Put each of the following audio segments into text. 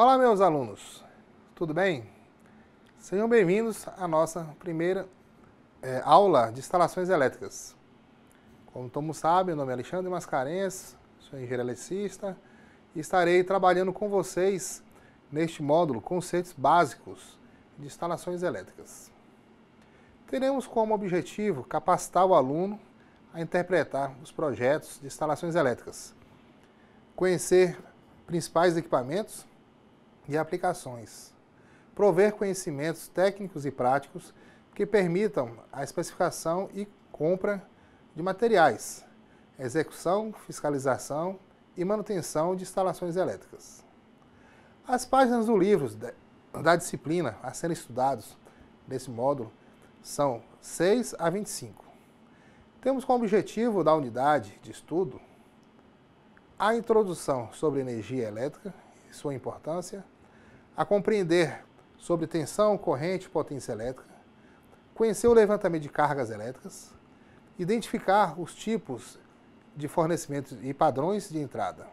Olá, meus alunos, tudo bem? Sejam bem-vindos à nossa primeira aula de instalações elétricas. Como todos sabem, meu nome é Alexandre Mascarenhas, sou engenheiro eletricista e estarei trabalhando com vocês neste módulo conceitos básicos de instalações elétricas. Teremos como objetivo capacitar o aluno a interpretar os projetos de instalações elétricas, conhecer principais equipamentos e aplicações, prover conhecimentos técnicos e práticos que permitam a especificação e compra de materiais, execução, fiscalização e manutenção de instalações elétricas. As páginas do livro da disciplina a serem estudados nesse módulo são 6 a 25. Temos como objetivo da unidade de estudo a introdução sobre energia elétrica e sua importância, a compreender sobre tensão, corrente e potência elétrica, conhecer o levantamento de cargas elétricas, identificar os tipos de fornecimento e padrões de entrada.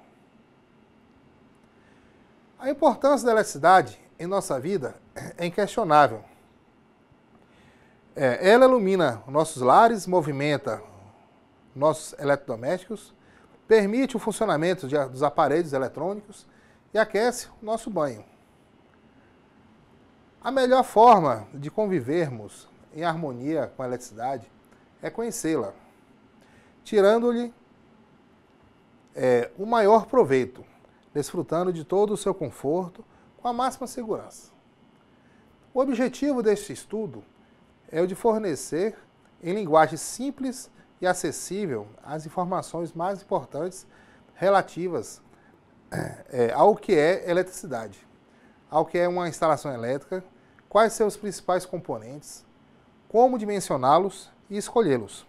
A importância da eletricidade em nossa vida é inquestionável. Ela ilumina nossos lares, movimenta nossos eletrodomésticos, permite o funcionamento dos aparelhos eletrônicos e aquece o nosso banho. A melhor forma de convivermos em harmonia com a eletricidade é conhecê-la, tirando-lhe o maior proveito, desfrutando de todo o seu conforto com a máxima segurança. O objetivo deste estudo é o de fornecer, em linguagem simples e acessível, as informações mais importantes relativas ao que é eletricidade, ao que é uma instalação elétrica, quais são os principais componentes, como dimensioná-los e escolhê-los.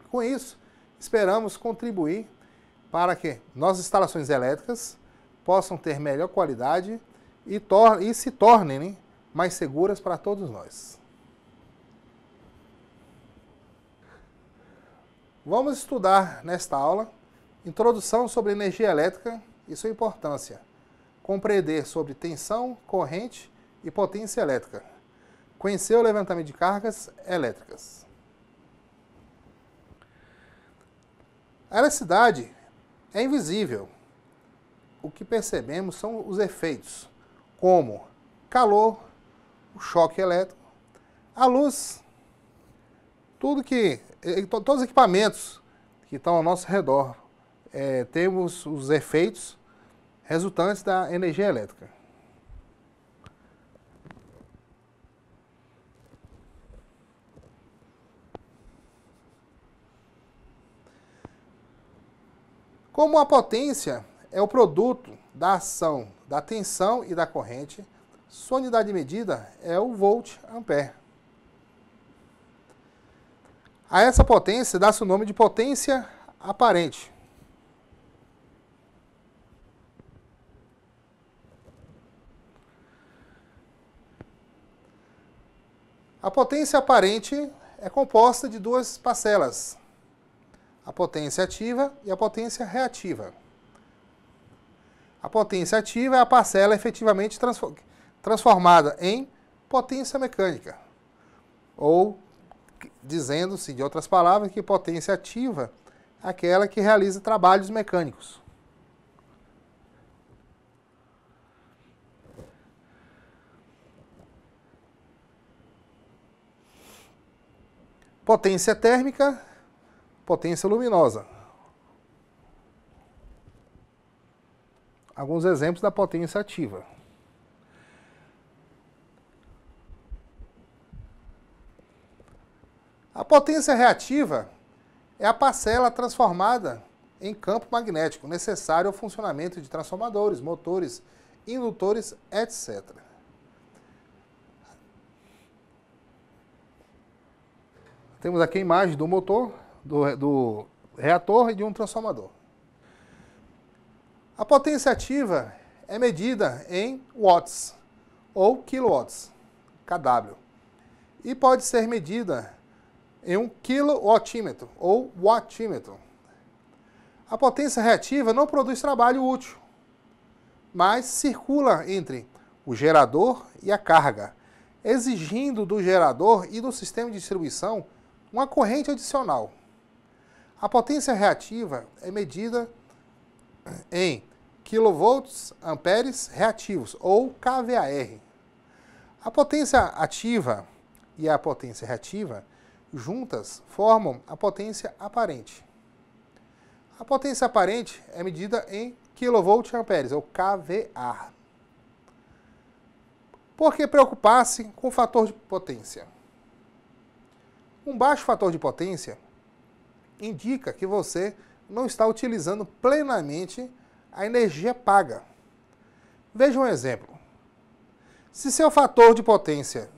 Com isso, esperamos contribuir para que nossas instalações elétricas possam ter melhor qualidade e se tornem mais seguras para todos nós. Vamos estudar nesta aula introdução sobre energia elétrica e sua importância, compreender sobre tensão, corrente e potência elétrica, conhecer o levantamento de cargas elétricas. A eletricidade é invisível. O que percebemos são os efeitos, como calor, o choque elétrico, a luz, todos os equipamentos que estão ao nosso redor, temos os efeitos resultantes da energia elétrica. Como a potência é o produto da ação da tensão e da corrente, sua unidade de medida é o volt-ampere. A essa potência dá-se o nome de potência aparente. A potência aparente é composta de duas parcelas, a potência ativa e a potência reativa. A potência ativa é a parcela efetivamente transformada em potência mecânica, ou dizendo-se de outras palavras que potência ativa é aquela que realiza trabalhos mecânicos. Potência térmica, potência luminosa. Alguns exemplos da potência ativa. A potência reativa é a parcela transformada em campo magnético necessário ao funcionamento de transformadores, motores, indutores, etc. Temos aqui a imagem do motor, do reator e de um transformador. A potência ativa é medida em watts ou kilowatts, kW, e pode ser medida em um quilowattímetro ou wattímetro. A potência reativa não produz trabalho útil, mas circula entre o gerador e a carga, exigindo do gerador e do sistema de distribuição uma corrente adicional. A potência reativa é medida em kV/amperes reativos, ou kVAR. A potência ativa e a potência reativa juntas formam a potência aparente. A potência aparente é medida em kV/amperes, ou kVAR. Por que preocupar-se com o fator de potência? Um baixo fator de potência indica que você não está utilizando plenamente a energia paga. Veja um exemplo. Se seu fator de potência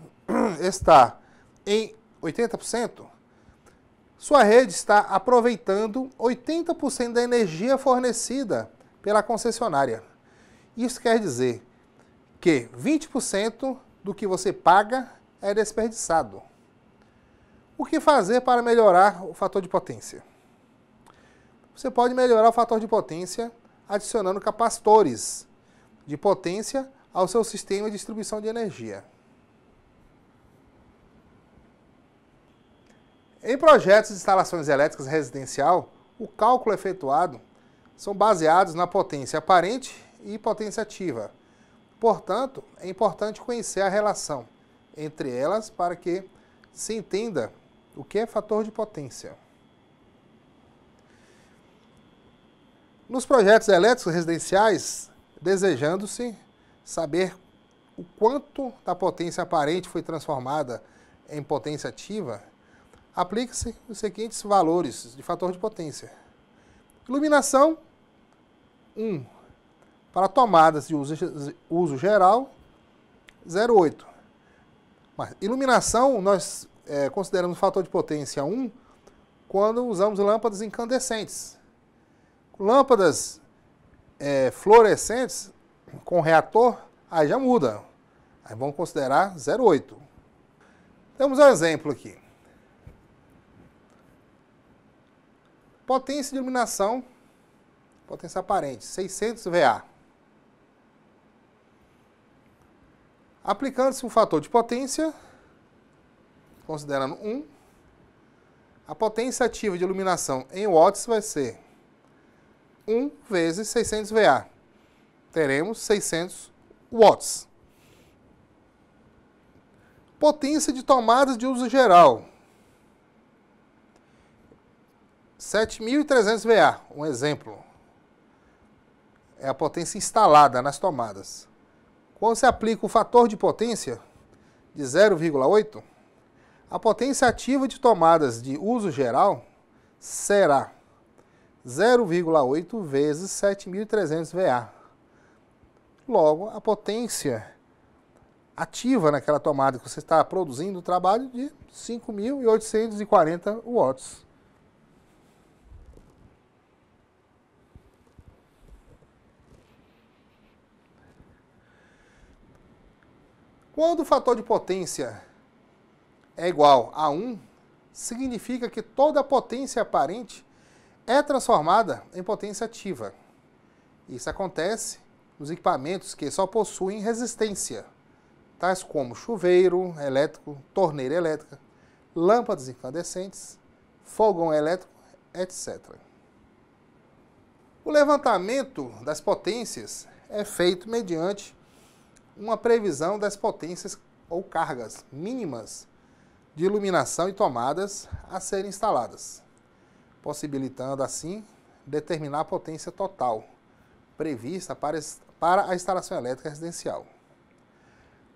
está em 80%, sua rede está aproveitando 80% da energia fornecida pela concessionária. Isso quer dizer que 20% do que você paga é desperdiçado. O que fazer para melhorar o fator de potência? Você pode melhorar o fator de potência adicionando capacitores de potência ao seu sistema de distribuição de energia. Em projetos de instalações elétricas residencial, o cálculo efetuado são baseados na potência aparente e potência ativa. Portanto, é importante conhecer a relação entre elas para que se entenda o que é fator de potência. Nos projetos elétricos residenciais, desejando-se saber o quanto da potência aparente foi transformada em potência ativa, aplica-se os seguintes valores de fator de potência. Iluminação, 1. Para tomadas de uso geral, 0,8. Mas iluminação, nós consideramos fator de potência 1 quando usamos lâmpadas incandescentes. Lâmpadas fluorescentes com reator, aí já muda. Aí vamos considerar 0,8. Temos um exemplo aqui. Potência de iluminação, potência aparente, 600 VA. Aplicando-se um fator de potência, considerando 1, a potência ativa de iluminação em watts vai ser 1 vezes 600 VA. Teremos 600 watts. Potência de tomadas de uso geral, 7.300 VA, um exemplo. É a potência instalada nas tomadas. Quando se aplica o fator de potência de 0,8, a potência ativa de tomadas de uso geral será 0,8 vezes 7.300 VA. Logo, a potência ativa naquela tomada que você está produzindo o trabalho de 5.840 watts. Quando o fator de potência é igual a 1, significa que toda a potência aparente é transformada em potência ativa. Isso acontece nos equipamentos que só possuem resistência, tais como chuveiro elétrico, torneira elétrica, lâmpadas incandescentes, fogão elétrico, etc. O levantamento das potências é feito mediante uma previsão das potências ou cargas mínimas de iluminação e tomadas a serem instaladas, possibilitando assim determinar a potência total prevista para a instalação elétrica residencial.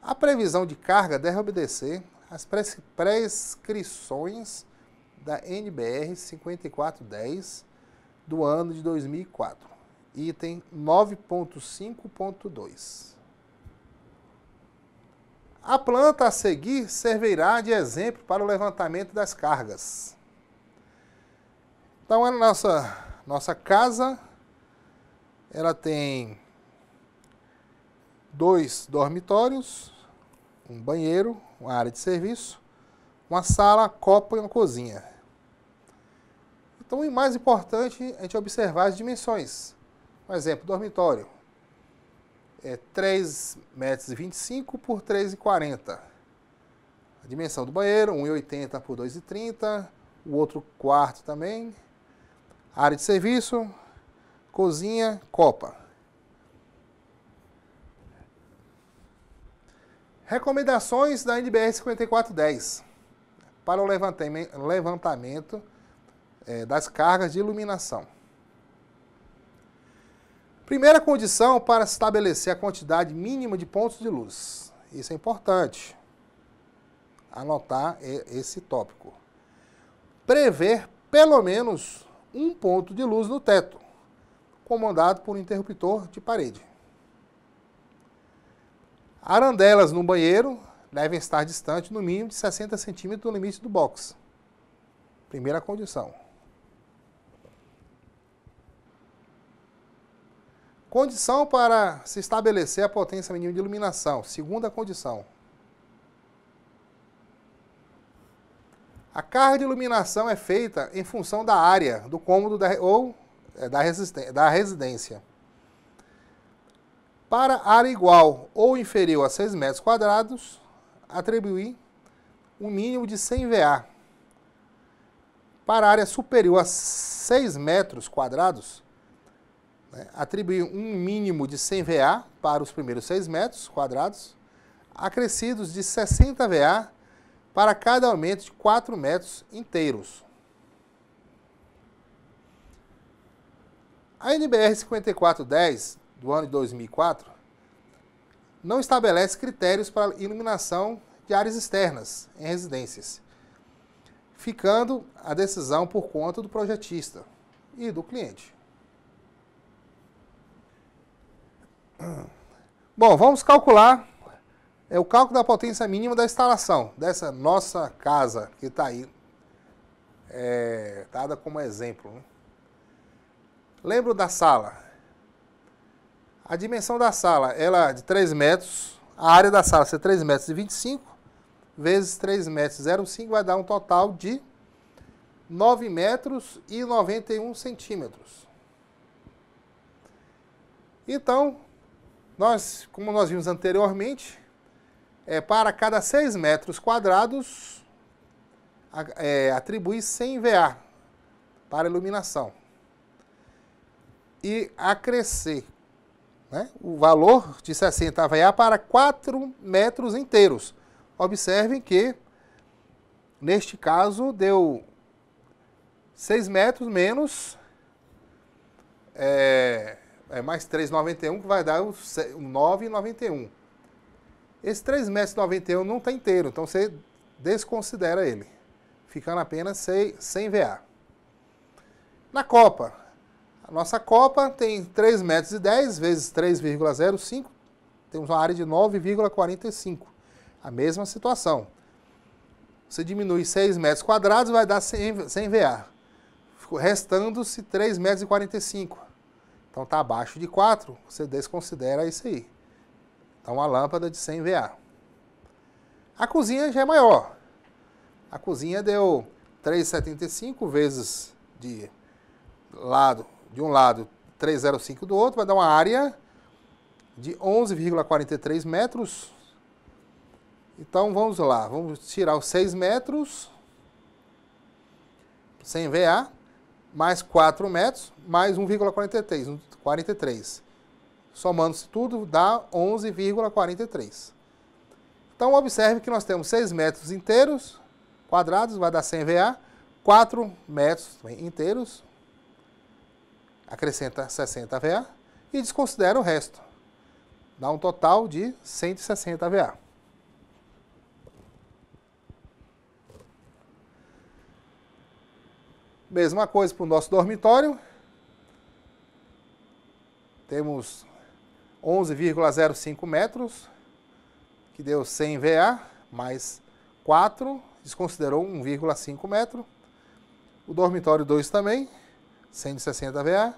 A previsão de carga deve obedecer às prescrições da NBR 5410 do ano de 2004, item 9.5.2. A planta a seguir servirá de exemplo para o levantamento das cargas. Então, a nossa casa, ela tem 2 dormitórios, um banheiro, uma área de serviço, uma sala, copa e uma cozinha. Então, o mais importante é a gente observar as dimensões. Por exemplo, dormitório. é 3,25 m por 3,40 m. A dimensão do banheiro, 1,80 por 2,30. O outro quarto também. Área de serviço, cozinha, copa. Recomendações da NBR 5410 para o levantamento das cargas de iluminação. Primeira condição para estabelecer a quantidade mínima de pontos de luz. Isso é importante. Anotar esse tópico. Prever pelo menos um ponto de luz no teto, comandado por um interruptor de parede. Arandelas no banheiro devem estar distantes no mínimo de 60 centímetros do limite do box. Primeira condição. Condição para se estabelecer a potência mínima de iluminação. Segunda condição. A carga de iluminação é feita em função da área do cômodo da residência. Para área igual ou inferior a 6 metros quadrados, atribuir um mínimo de 100 VA. Para área superior a 6 metros quadrados, atribuir um mínimo de 100 VA para os primeiros 6 metros quadrados, acrescidos de 60 VA para cada aumento de 4 metros inteiros. A NBR 5410, do ano de 2004, não estabelece critérios para iluminação de áreas externas em residências, ficando a decisão por conta do projetista e do cliente. Bom, vamos calcular o cálculo da potência mínima da instalação dessa nossa casa que está aí, dada como exemplo. Né? Lembro da sala. A dimensão da sala, ela é de 3 metros, a área da sala ser 3,25 metros, vezes 3,05 metros, vai dar um total de 9,91 centímetros. Então, como nós vimos anteriormente, para cada 6 metros quadrados, atribui 100 VA para iluminação. E acrescer o valor de 60 VA para 4 metros inteiros. Observem que, neste caso, deu 6 metros menos mais 3,91, que vai dar o 9,91. Esse 3,91 metros não está inteiro, então você desconsidera ele, ficando apenas 100 VA. Na copa, a nossa copa tem 3,10 metros vezes 3,05, temos uma área de 9,45. A mesma situação. Você diminui 6 metros quadrados, vai dar 100 VA. Restando-se 3,45 metros. Então está abaixo de 4, você desconsidera isso aí. Então uma lâmpada de 100 VA. A cozinha já é maior. A cozinha deu 3,75 vezes de um lado 3,05 do outro, vai dar uma área de 11,43 metros. Então vamos lá, vamos tirar os 6 metros, 100 VA, mais 4 metros, mais 1,43. Somando-se tudo, dá 11,43. Então observe que nós temos 6 metros inteiros, quadrados, vai dar 100 VA, 4 metros inteiros, acrescenta 60 VA e desconsidera o resto. Dá um total de 160 VA. Mesma coisa para o nosso dormitório. Temos 11,05 metros, que deu 100 VA, mais 4, desconsiderou 1,5 metro. O dormitório 2 também, 160 VA.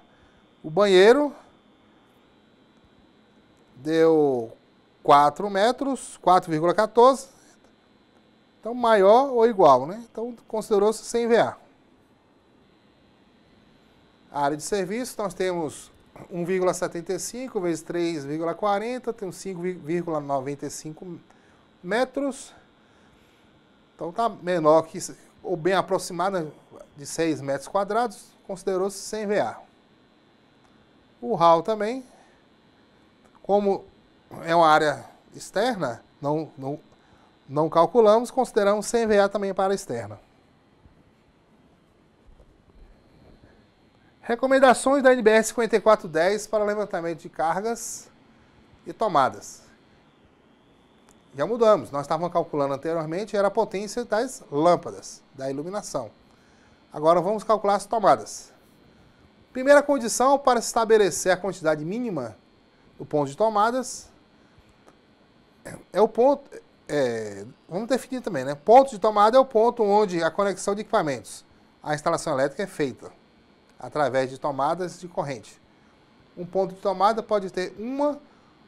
O banheiro deu 4 metros, 4,14. Então, maior ou igual, né? Então, considerou-se 100 VA. A área de serviço, nós temos 1,75 vezes 3,40, tem 5,95 metros. Então está menor que, ou bem aproximado de 6 metros quadrados, considerou-se 100 VA. O hall também, como é uma área externa, não calculamos, consideramos 100 VA também para a externa. Recomendações da NBR 5410 para levantamento de cargas e tomadas. Já mudamos, nós estávamos calculando anteriormente, era a potência das lâmpadas, da iluminação. Agora vamos calcular as tomadas. Primeira condição para estabelecer a quantidade mínima do ponto de tomadas é o ponto, vamos definir também, né? Ponto de tomada é o ponto onde a conexão de equipamentos, a instalação elétrica é feita através de tomadas de corrente. Um ponto de tomada pode ter uma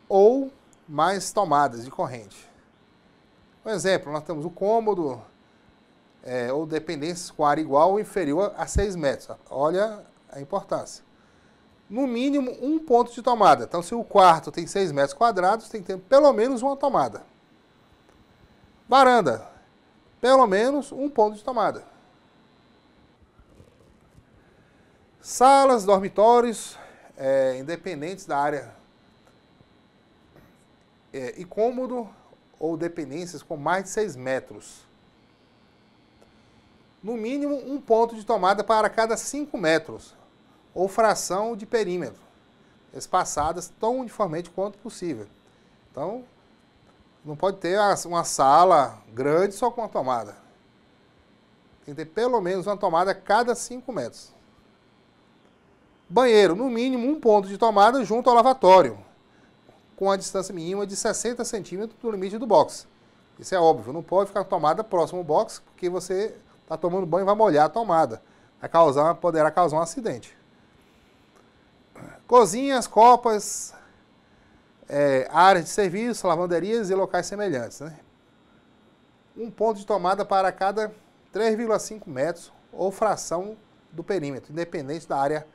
ou mais tomadas de corrente. Por exemplo, nós temos o cômodo ou dependências com área igual ou inferior a 6 metros. Olha a importância. No mínimo, um ponto de tomada. Então, se o quarto tem 6 metros quadrados, tem que ter pelo menos uma tomada. Varanda, pelo menos um ponto de tomada. Salas, dormitórios, independentes da área e cômodo ou dependências com mais de 6 metros. No mínimo, um ponto de tomada para cada 5 metros, ou fração de perímetro, espaçadas tão uniformemente quanto possível. Então, não pode ter uma sala grande só com uma tomada. Tem que ter pelo menos uma tomada a cada 5 metros. Banheiro, no mínimo um ponto de tomada junto ao lavatório, com a distância mínima de 60 centímetros do limite do box. Isso é óbvio, não pode ficar tomada próximo ao box, porque você está tomando banho e vai molhar a tomada. Poderá causar um acidente. Cozinhas, copas, áreas de serviço, lavanderias e locais semelhantes, né? Um ponto de tomada para cada 3,5 metros ou fração do perímetro, independente da área,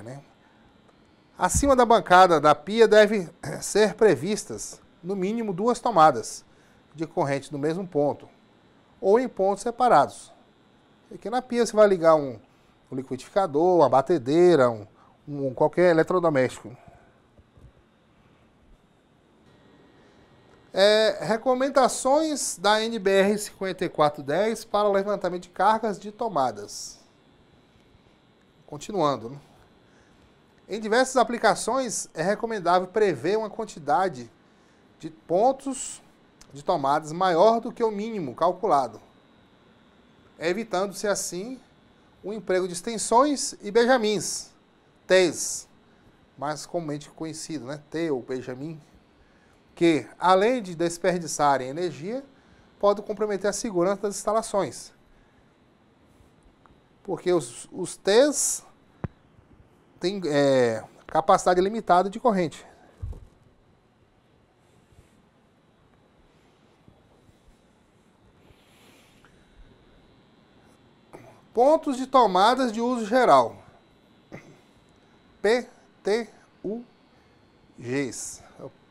né? Acima da bancada da pia deve ser previstas, no mínimo, 2 tomadas de corrente no mesmo ponto, ou em pontos separados. Aqui na pia você vai ligar um liquidificador, uma batedeira, qualquer eletrodoméstico. Recomendações da NBR 5410 para o levantamento de cargas de tomadas. Continuando, né? Em diversas aplicações, é recomendável prever uma quantidade de pontos de tomadas maior do que o mínimo calculado, evitando-se assim o emprego de extensões e benjamins, T's, mais comumente conhecido, né? T ou benjamin, que, além de desperdiçarem energia, podem comprometer a segurança das instalações. Porque os T's têm capacidade limitada de corrente. Pontos de tomadas de uso geral. PTUGs.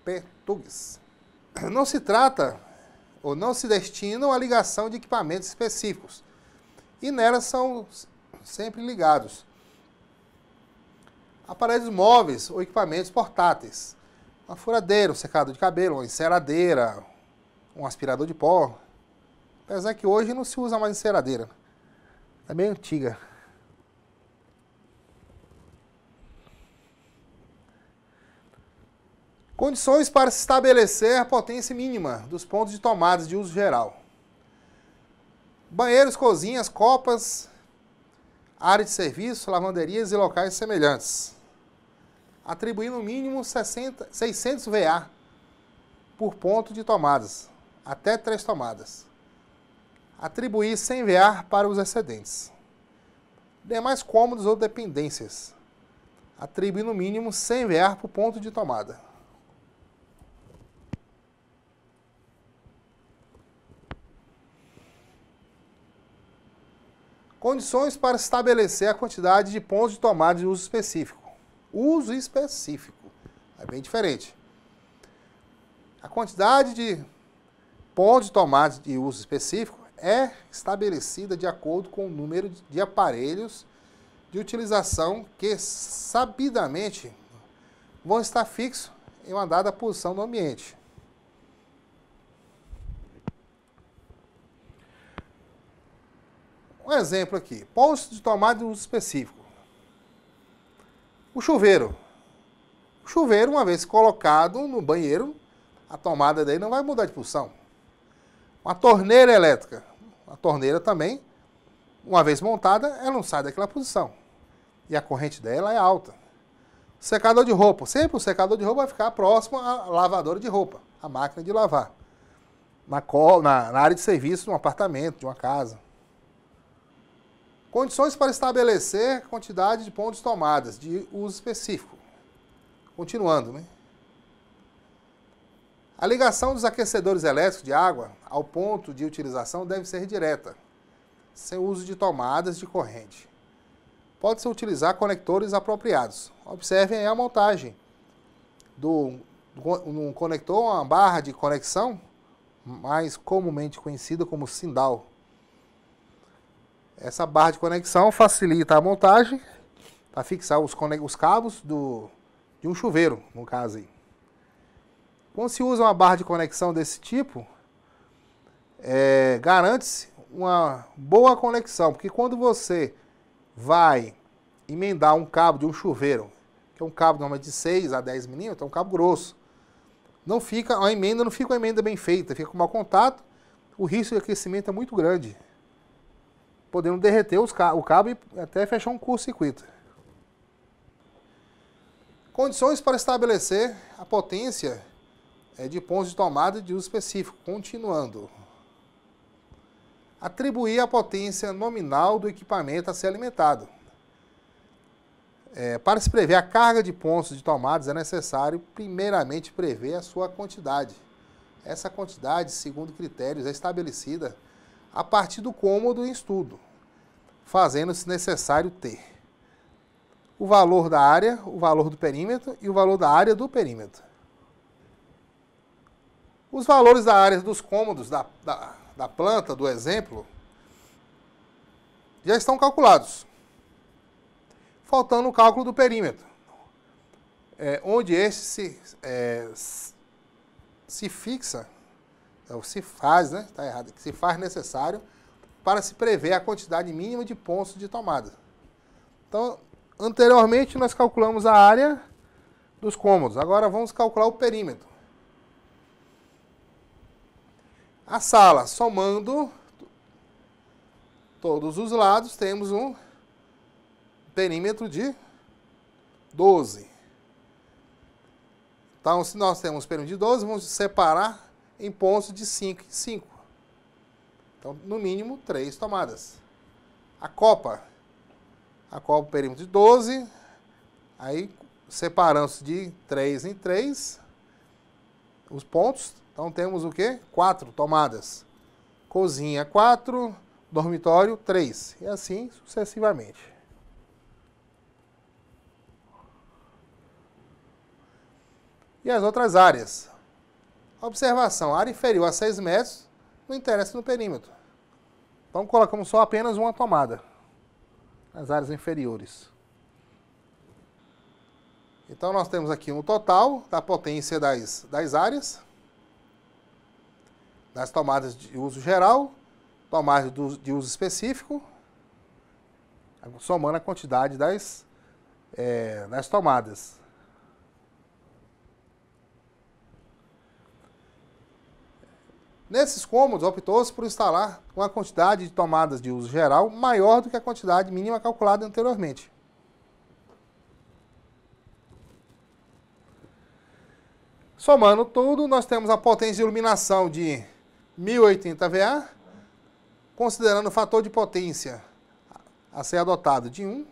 PTUGs. Não se trata ou não se destinam à ligação de equipamentos específicos. E nelas são sempre ligados aparelhos móveis ou equipamentos portáteis. Uma furadeira, um secador de cabelo, uma enceradeira, um aspirador de pó. Apesar que hoje não se usa mais enceradeira. É bem antiga. Condições para se estabelecer a potência mínima dos pontos de tomadas de uso geral. Banheiros, cozinhas, copas, área de serviço, lavanderias e locais semelhantes. Atribuir no mínimo 600 VA por ponto de tomadas, até 3 tomadas. Atribuir 100 VA para os excedentes. Demais cômodos ou dependências. Atribuir no mínimo 100 VA por ponto de tomada. Condições para estabelecer a quantidade de pontos de tomada de uso específico. uso específico. É bem diferente. A quantidade de pontos de tomada de uso específico é estabelecida de acordo com o número de aparelhos de utilização que sabidamente vão estar fixos em uma dada posição no ambiente. Um exemplo aqui, pontos de tomada de uso específico. O chuveiro. O chuveiro, uma vez colocado no banheiro, a tomada dele não vai mudar de posição. Uma torneira elétrica. A torneira também, uma vez montada, ela não sai daquela posição. E a corrente dela é alta. Secador de roupa. Sempre o secador de roupa vai ficar próximo à lavadora de roupa, a máquina de lavar. Na área de serviço de um apartamento, de uma casa. Condições para estabelecer a quantidade de pontos de tomadas de uso específico. Continuando, né? A ligação dos aquecedores elétricos de água ao ponto de utilização deve ser direta, sem uso de tomadas de corrente. Pode-se utilizar conectores apropriados. Observem aí a montagem um conector, uma barra de conexão, mais comumente conhecida como sindal. Essa barra de conexão facilita a montagem para fixar os cabos de um chuveiro, no caso aí. Quando se usa uma barra de conexão desse tipo, garante-se uma boa conexão, porque quando você vai emendar um cabo de um chuveiro, que é um cabo normalmente de 6 a 10 milímetros, é um cabo grosso, não fica uma emenda bem feita, fica com mau contato, o risco de aquecimento é muito grande, podendo derreter o cabo e até fechar um curto-circuito. Condições para estabelecer a potência de pontos de tomada de uso específico. Continuando. Atribuir a potência nominal do equipamento a ser alimentado. Para se prever a carga de pontos de tomadas, é necessário, primeiramente, prever a sua quantidade. Essa quantidade, segundo critérios, é estabelecida a partir do cômodo em estudo, fazendo-se necessário ter o valor da área, o valor do perímetro e o valor da área do perímetro. Os valores da área dos cômodos da planta, do exemplo, já estão calculados, faltando o cálculo do perímetro, onde este se fixa, se faz, né? Está errado, se faz necessário para se prever a quantidade mínima de pontos de tomada. Então, anteriormente nós calculamos a área dos cômodos, agora vamos calcular o perímetro. A sala, somando todos os lados, temos um perímetro de 12. Então, se nós temos perímetro de 12, vamos separar em pontos de 5 em 5. Então, no mínimo, 3 tomadas. A copa, perímetro de 12, aí separamos de 3 em 3 os pontos. Então, temos o quê? 4 tomadas. Cozinha, 4. Dormitório, 3. E assim sucessivamente. E as outras áreas? Observação. Área inferior a 6 metros não interessa no perímetro. Então, colocamos só apenas uma tomada nas áreas inferiores. Então, nós temos aqui um total da potência das áreas, das tomadas de uso geral, tomadas de uso específico, somando a quantidade das tomadas. Nesses cômodos, optou-se por instalar uma quantidade de tomadas de uso geral maior do que a quantidade mínima calculada anteriormente. Somando tudo, nós temos a potência de iluminação de 1080 VA, considerando o fator de potência a ser adotado de 1.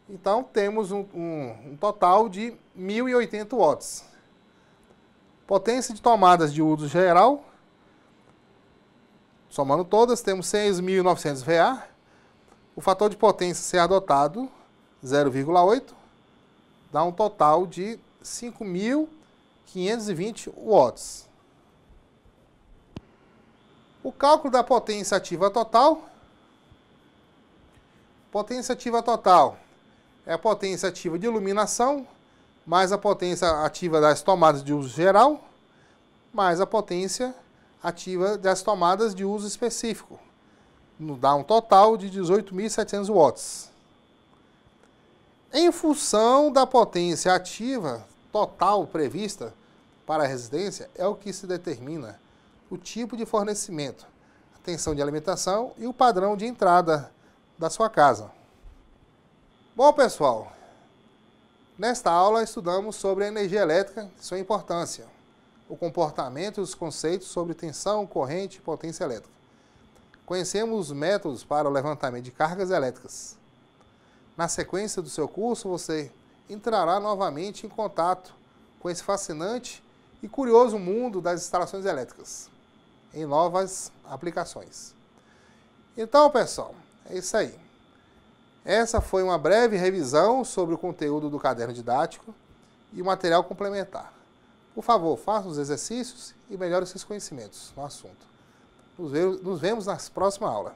Então, temos um total de 1080 watts. Potência de tomadas de uso geral, somando todas, temos 6.900 VA. O fator de potência a ser adotado, 0,8. dá um total de 5.520 watts. O cálculo da potência ativa total. Potência ativa total é a potência ativa de iluminação, mais a potência ativa das tomadas de uso geral, mais a potência ativa das tomadas de uso específico. Nos dá um total de 18.700 watts. Em função da potência ativa total prevista para a residência, é o que se determina o tipo de fornecimento, a tensão de alimentação e o padrão de entrada da sua casa. Bom, pessoal, nesta aula estudamos sobre a energia elétrica e sua importância, o comportamento e os conceitos sobre tensão, corrente e potência elétrica. Conhecemos os métodos para o levantamento de cargas elétricas. Na sequência do seu curso, você entrará novamente em contato com esse fascinante e curioso mundo das instalações elétricas, em novas aplicações. Então, pessoal, é isso aí. Essa foi uma breve revisão sobre o conteúdo do caderno didático e o material complementar. Por favor, faça os exercícios e melhore seus conhecimentos no assunto. Nos vemos na próxima aula.